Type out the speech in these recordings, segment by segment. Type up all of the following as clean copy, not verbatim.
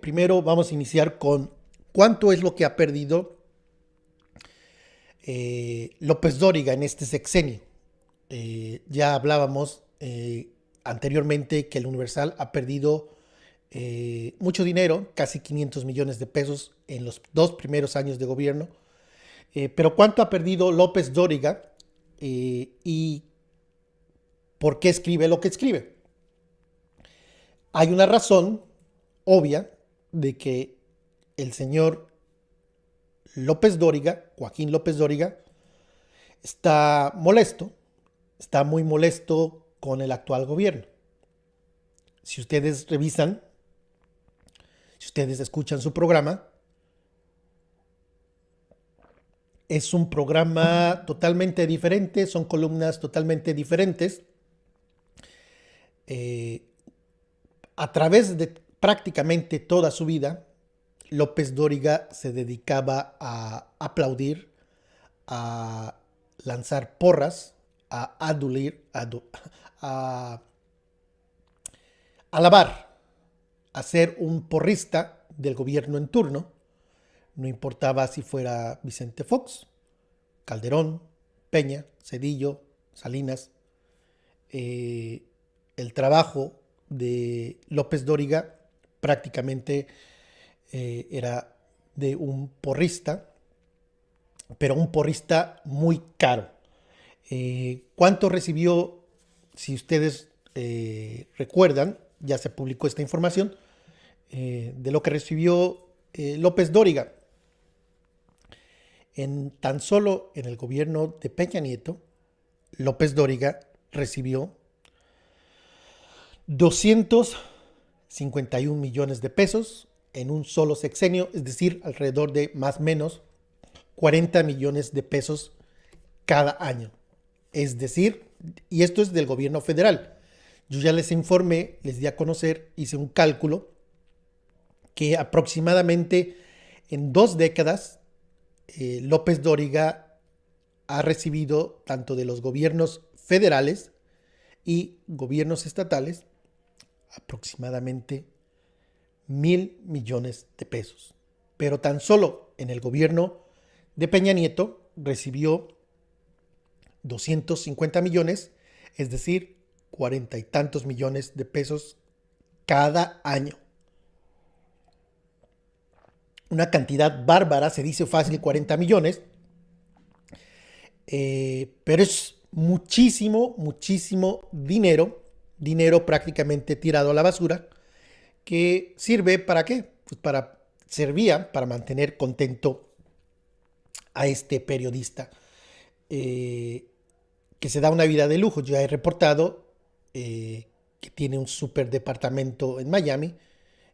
Primero vamos a iniciar con cuánto es lo que ha perdido López Dóriga en este sexenio. Ya hablábamos anteriormente que el Universal ha perdido mucho dinero, casi 500 millones de pesos en los 2 primeros años de gobierno. Pero ¿cuánto ha perdido López Dóriga y por qué escribe lo que escribe? Hay una razón obvia de que el señor López Dóriga, Joaquín López Dóriga, está molesto, está muy molesto con el actual gobierno. Si ustedes revisan, si ustedes escuchan su programa, es un programa totalmente diferente, son columnas totalmente diferentes. A través de prácticamente toda su vida, López Dóriga se dedicaba a aplaudir, a lanzar porras, a adulir, a alabar, a ser un porrista del gobierno en turno. No importaba si fuera Vicente Fox, Calderón, Peña, Zedillo, Salinas. El trabajo de López Dóriga prácticamente era de un porrista, pero un porrista muy caro. ¿Cuánto recibió? Si ustedes recuerdan, ya se publicó esta información de lo que recibió López Dóriga. Tan solo en el gobierno de Peña Nieto, López Dóriga recibió 251 millones de pesos en un solo sexenio, es decir, alrededor de más o menos 40 millones de pesos cada año. Es decir, y esto es del gobierno federal. Yo ya les informé, les di a conocer, hice un cálculo que aproximadamente en 2 décadas López Dóriga ha recibido tanto de los gobiernos federales y gobiernos estatales aproximadamente 1,000 millones de pesos. Pero tan solo en el gobierno de Peña Nieto recibió 250 millones, es decir, 40 y tantos millones de pesos cada año. Una cantidad bárbara, se dice fácil 40 millones, pero es muchísimo, muchísimo dinero prácticamente tirado a la basura, que sirve ¿para qué? Pues servía para mantener contento a este periodista que se da una vida de lujo. Yo he reportado que tiene un super departamento en Miami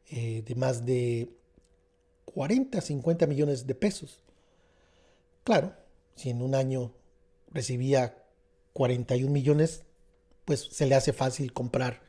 de más de 40, 50 millones de pesos. Claro, si en un año recibía 41 millones, pues se le hace fácil comprar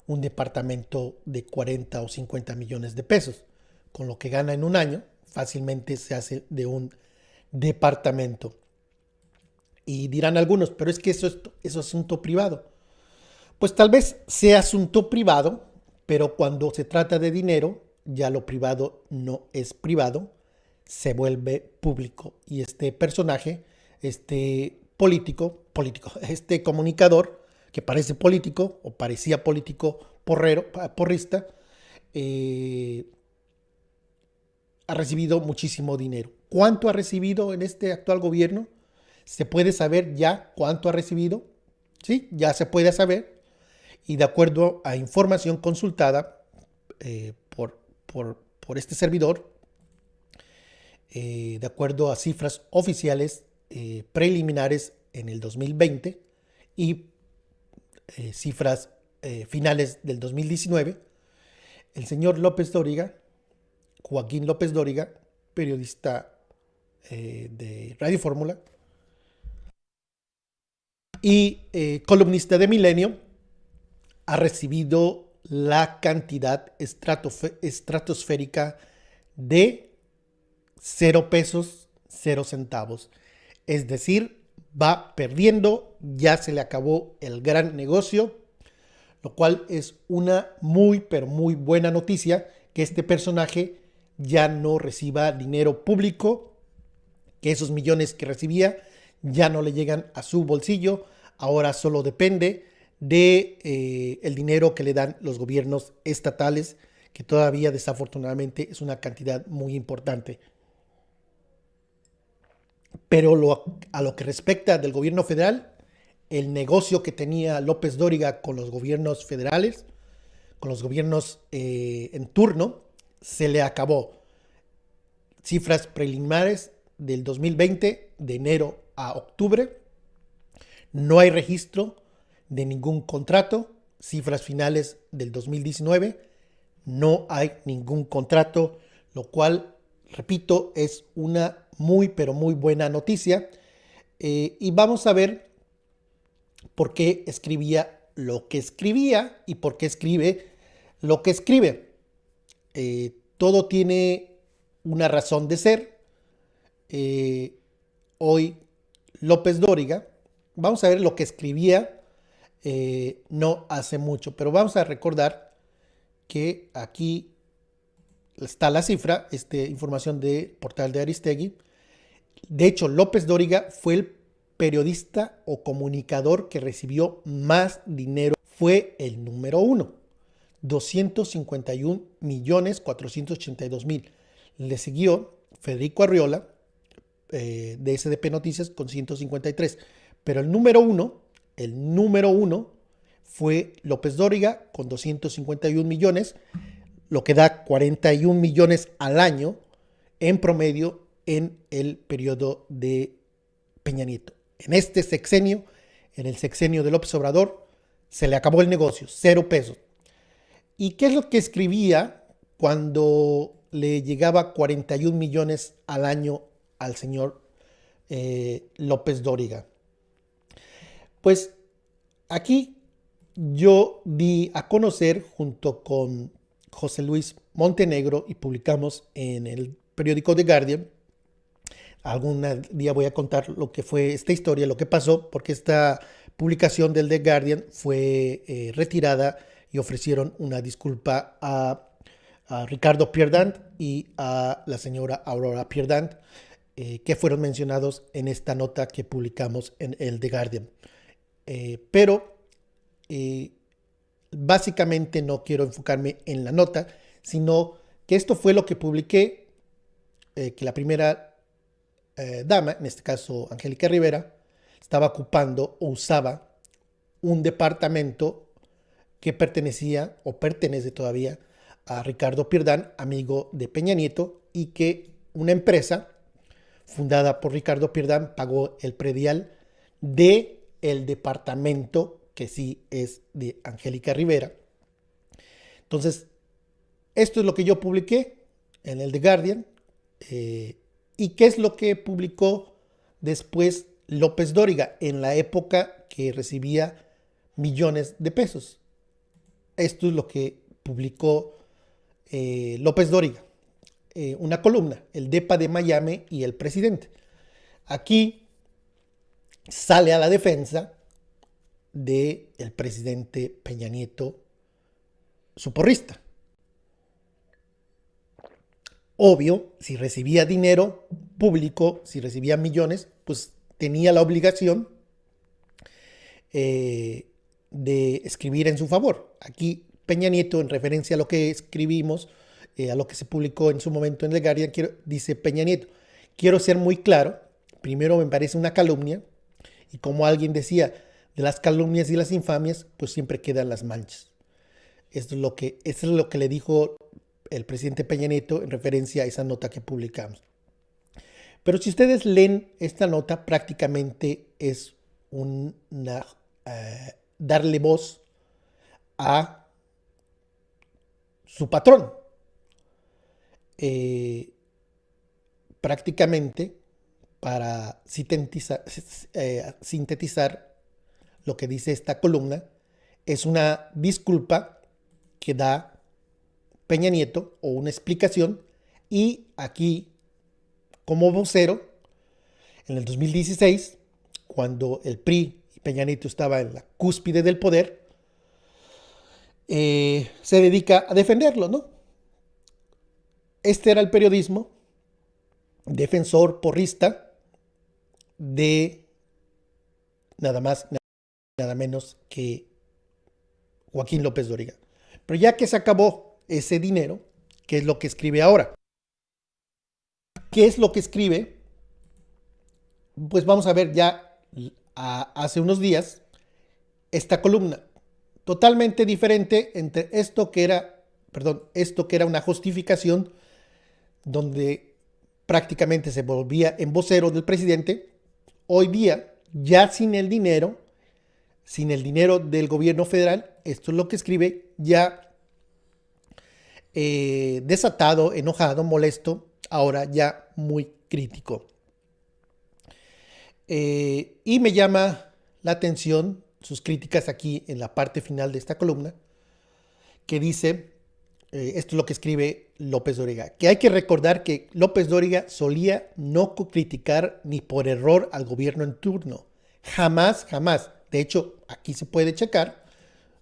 un departamento de 40 o 50 millones de pesos. Con lo que gana en un año, fácilmente se hace de un departamento. Y dirán algunos, pero es que eso es asunto privado. Pues tal vez sea asunto privado, pero cuando se trata de dinero, ya lo privado no es privado, se vuelve público. Y este personaje, este este comunicador, que parece político o parecía político porrista, ha recibido muchísimo dinero. ¿Cuánto ha recibido en este actual gobierno? ¿Se puede saber ya cuánto ha recibido? Sí, ya se puede saber. Y de acuerdo a información consultada por este servidor, de acuerdo a cifras oficiales preliminares en el 2020 y cifras finales del 2019, el señor López Dóriga, Joaquín López Dóriga, periodista de Radio Fórmula y columnista de Milenio, ha recibido la cantidad estratosférica de 0 pesos, 0 centavos. Es decir, va perdiendo, ya se le acabó el gran negocio, lo cual es una muy, pero muy buena noticia que este personaje ya no reciba dinero público, que esos millones que recibía ya no le llegan a su bolsillo, ahora solo depende de el dinero que le dan los gobiernos estatales, que todavía desafortunadamente es una cantidad muy importante. Pero a lo que respecta del gobierno federal, el negocio que tenía López Dóriga con los gobiernos federales, con los gobiernos en turno, se le acabó. Cifras preliminares del 2020, de enero a octubre, no hay registro de ningún contrato. Cifras finales del 2019, no hay ningún contrato, lo cual, repito, es una muy pero muy buena noticia. Y vamos a ver por qué escribía lo que escribía y por qué escribe lo que escribe. Todo tiene una razón de ser. Hoy López Dóriga, vamos a ver lo que escribía no hace mucho, pero vamos a recordar que aquí está la cifra, información de portal de Aristegui. De hecho, López Dóriga fue el periodista o comunicador que recibió más dinero. Fue el número 1, 251.482.000. Le siguió Federico Arriola, de SDP Noticias, con 153. Pero el número uno fue López Dóriga con 251 millones, lo que da 41 millones al año en promedio en el periodo de Peña Nieto. En este sexenio, en el sexenio de López Obrador, se le acabó el negocio, 0 pesos. ¿Y qué es lo que escribía cuando le llegaba 41 millones al año al señor López Dóriga? Pues aquí yo di a conocer junto con José Luis Montenegro y publicamos en el periódico The Guardian. Algún día voy a contar lo que fue esta historia, lo que pasó, porque esta publicación del The Guardian fue retirada y ofrecieron una disculpa a Ricardo Pierdant y a la señora Aurora Pierdant, que fueron mencionados en esta nota que publicamos en el The Guardian. Pero básicamente no quiero enfocarme en la nota, sino que esto fue lo que publiqué, que la primera dama, en este caso Angélica Rivera, estaba ocupando o usaba un departamento que pertenecía o pertenece todavía a Ricardo Pierdant, amigo de Peña Nieto, y que una empresa fundada por Ricardo Pierdant pagó el predial de el departamento que sí es de Angélica Rivera. Entonces, esto es lo que yo publiqué en el The Guardian. ¿Y qué es lo que publicó después López Dóriga en la época que recibía millones de pesos? Esto es lo que publicó López Dóriga. Una columna, el DEPA de Miami y el presidente. Aquí sale a la defensa del presidente Peña Nieto, su porrista. Obvio, si recibía dinero público, si recibía millones, pues tenía la obligación de escribir en su favor. Aquí Peña Nieto, en referencia a lo que escribimos, a lo que se publicó en su momento en The Guardian, dice Peña Nieto: quiero ser muy claro, primero me parece una calumnia, y como alguien decía, de las calumnias y las infamias, pues siempre quedan las manchas. Esto es lo que le dijo el presidente Peña Nieto en referencia a esa nota que publicamos. Pero si ustedes leen esta nota, prácticamente es darle voz a su patrón. Prácticamente, para sintetizar lo que dice esta columna, es una disculpa que da Peña Nieto o una explicación, y aquí como vocero en el 2016, cuando el PRI y Peña Nieto estaba en la cúspide del poder, se dedica a defenderlo, ¿no? este era el periodismo defensor porrista de nada más, nada menos que Joaquín López Dóriga. Pero ya que se acabó ese dinero, ¿qué es lo que escribe ahora? ¿Qué es lo que escribe? Pues vamos a ver ya hace unos días esta columna totalmente diferente entre esto que era una justificación donde prácticamente se volvía en vocero del presidente. Hoy día, ya sin el dinero del gobierno federal, esto es lo que escribe, ya desatado, enojado, molesto, ahora ya muy crítico. Y me llama la atención sus críticas aquí en la parte final de esta columna, que dice, esto es lo que escribe López Dóriga, que hay que recordar que López Dóriga solía no criticar ni por error al gobierno en turno. Jamás, jamás. De hecho, aquí se puede checar,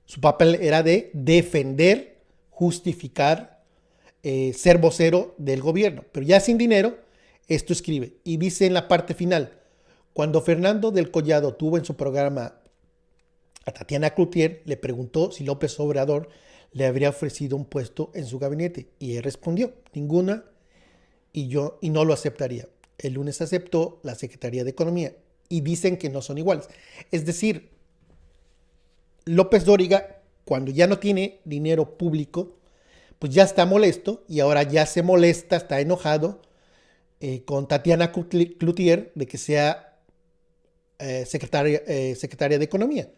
su papel era de defender, justificar, ser vocero del gobierno. Pero ya sin dinero, esto escribe. Y dice en la parte final, cuando Fernando del Collado tuvo en su programa a Tatiana Cloutier, le preguntó si López Obrador le habría ofrecido un puesto en su gabinete. Y él respondió, ninguna, y no lo aceptaría. El lunes aceptó la Secretaría de Economía y dicen que no son iguales. Es decir, López Dóriga, cuando ya no tiene dinero público, pues ya está molesto y ahora ya se molesta, está enojado con Tatiana Cloutier de que sea secretaria de Economía.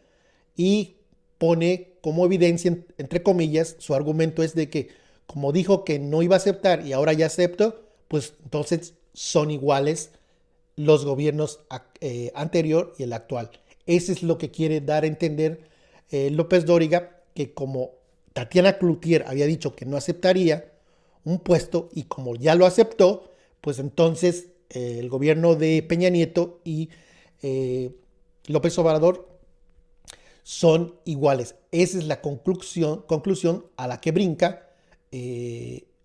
Y pone como evidencia, entre comillas, su argumento es de que como dijo que no iba a aceptar y ahora ya aceptó, pues entonces son iguales los gobiernos anterior y el actual. Eso es lo que quiere dar a entender López Dóriga, que como Tatiana Cloutier había dicho que no aceptaría un puesto y como ya lo aceptó, pues entonces el gobierno de Peña Nieto y López Obrador son iguales. Esa es la conclusión a la que brinca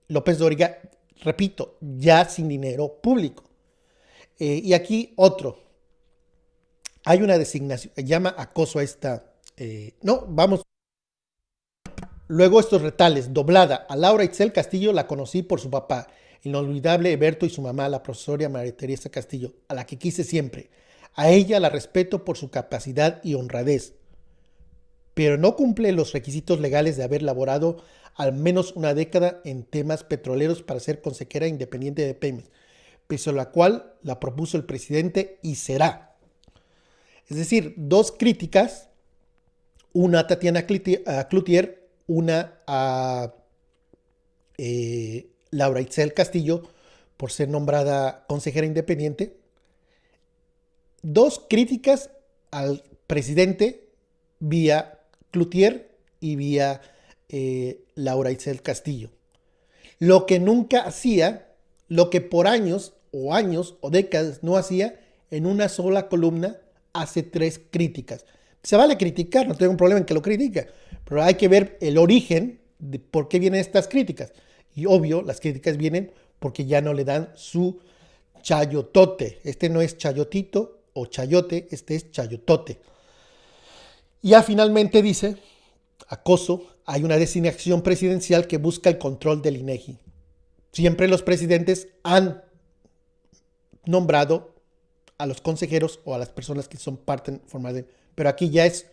López Dóriga, repito, ya sin dinero público. Y aquí otro. Hay una designación, llama acoso a esta. Luego estos retales, doblada. A Laura Itzel Castillo la conocí por su papá, el inolvidable Eberto, y su mamá, la profesora María Teresa Castillo, a la que quise siempre. A ella la respeto por su capacidad y honradez, pero no cumple los requisitos legales de haber laborado al menos una década en temas petroleros para ser consejera independiente de Pemex, pese a la cual la propuso el presidente y será. Es decir, dos críticas, una a Tatiana Cloutier, una a Laura Itzel Castillo por ser nombrada consejera independiente. Dos críticas al presidente vía Cloutier y vía Laura Itzel Castillo. Lo que nunca hacía, lo que por años o décadas no hacía, en una sola columna hace tres críticas. Se vale criticar, no tengo un problema en que lo critique, pero hay que ver el origen de por qué vienen estas críticas. Y obvio, las críticas vienen porque ya no le dan su chayotote. Este no es chayotito o chayote, este es chayotote. Y ya finalmente dice, acoso, hay una designación presidencial que busca el control del INEGI. Siempre los presidentes han nombrado a los consejeros o a las personas que son parte formal de, pero aquí ya es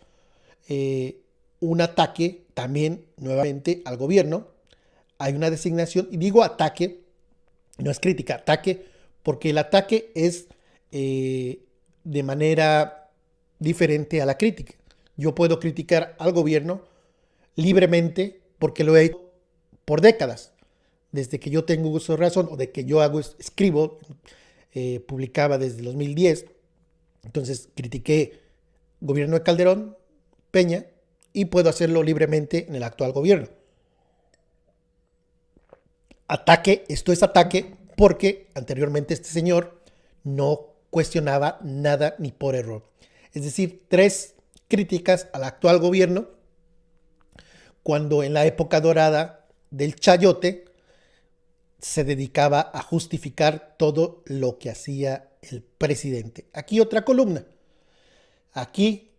un ataque también nuevamente al gobierno. Hay una designación, y digo ataque, no es crítica, ataque, porque el ataque es de manera diferente a la crítica. Yo puedo criticar al gobierno libremente porque lo he hecho por décadas, desde que yo tengo uso de razón o de que yo escribo, publicaba desde 2010. Entonces critiqué gobierno de Calderón, Peña, y puedo hacerlo libremente en el actual gobierno. Ataque, esto es ataque porque anteriormente este señor no cuestionaba nada ni por error. Es decir, tres críticas al actual gobierno, cuando en la época dorada del chayote se dedicaba a justificar todo lo que hacía el presidente. Aquí otra columna. Aquí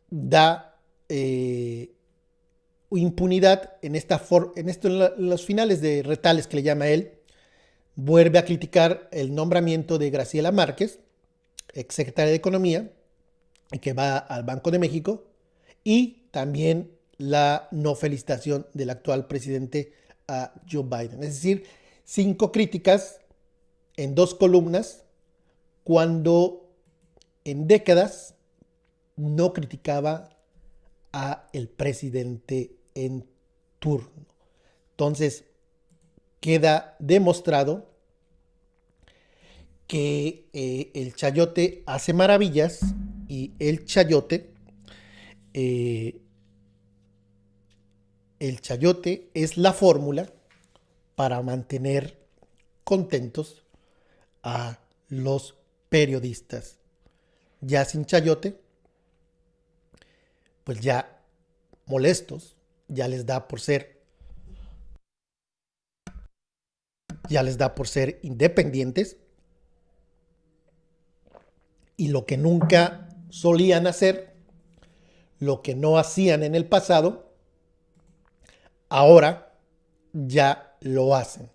da impunidad en los finales de retales que le llama él. Vuelve a criticar el nombramiento de Graciela Márquez, exsecretaria de Economía, que va al Banco de México, y también la no felicitación del actual presidente a Joe Biden. Es decir, 5 críticas en 2 columnas, cuando en décadas no criticaba a el presidente en turno. Entonces, queda demostrado que el chayote hace maravillas y el chayote es la fórmula para mantener contentos a los periodistas. Ya sin chayote, pues ya molestos, ya les da por ser independientes, y lo que nunca solían hacer, lo que no hacían en el pasado, ahora ya lo hacen.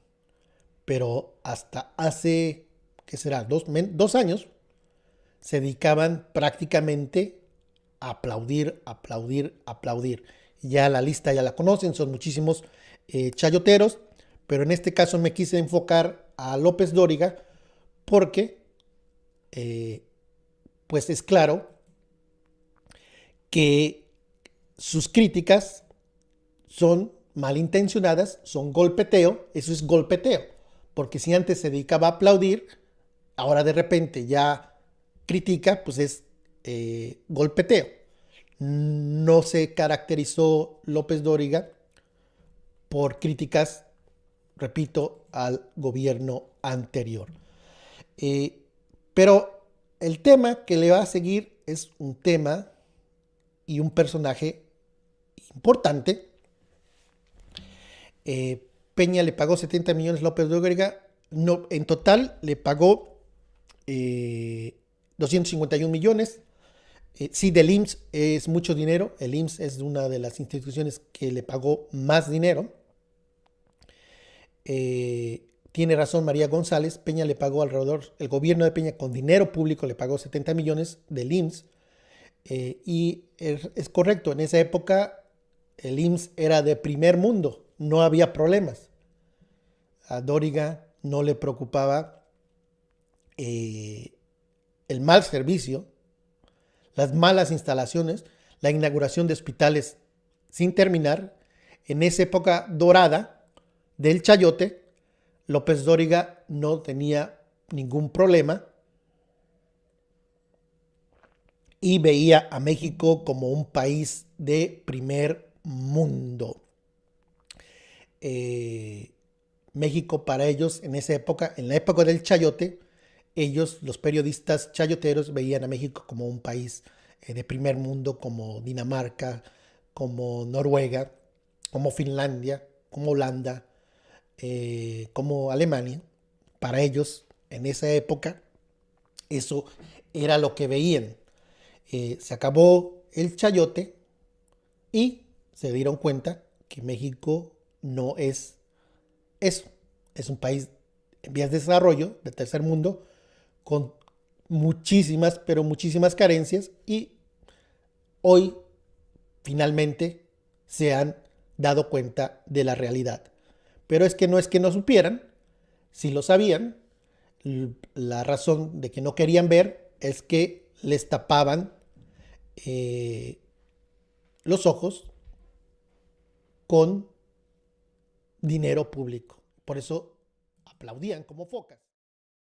Pero hasta hace, ¿qué será? 2 años, se dedicaban prácticamente a aplaudir, aplaudir, aplaudir. Ya la lista ya la conocen, son muchísimos chayoteros, pero en este caso me quise enfocar a López Dóriga porque pues es claro que sus críticas son malintencionadas, son golpeteo, eso es golpeteo, porque si antes se dedicaba a aplaudir, ahora de repente ya critica, pues es golpeteo. No se caracterizó López Dóriga por críticas, repito, al gobierno anterior. Pero el tema que le va a seguir es un tema y un personaje importante. Peña le pagó 70 millones, López Dóriga no, en total le pagó 251 millones. Sí, del IMSS es mucho dinero. El IMSS es una de las que le pagó más dinero. Tiene razón María González. Peña le pagó alrededor, el gobierno de Peña con dinero público le pagó 70 millones del IMSS. Y es correcto, en esa época el IMSS era de primer mundo, no había problemas. A Dóriga no le preocupaba el mal servicio, las malas instalaciones, la inauguración de hospitales sin terminar. En esa época dorada del chayote, López Dóriga no tenía ningún problema y veía a México como un país de primer mundo. México para ellos en esa época, en la época del chayote, ellos, los periodistas chayoteros, veían a México como un país de primer mundo, como Dinamarca, como Noruega, como Finlandia, como Holanda, como Alemania. Para ellos, en esa época, eso era lo que veían. Se acabó el chayote y se dieron cuenta que México no es eso. Es un país en vías de desarrollo, de tercer mundo, con muchísimas, pero muchísimas carencias, y hoy finalmente se han dado cuenta de la realidad. Pero no es que no supieran, si lo sabían. La razón de que no querían ver es que les tapaban los ojos con dinero público. Por eso aplaudían como focas.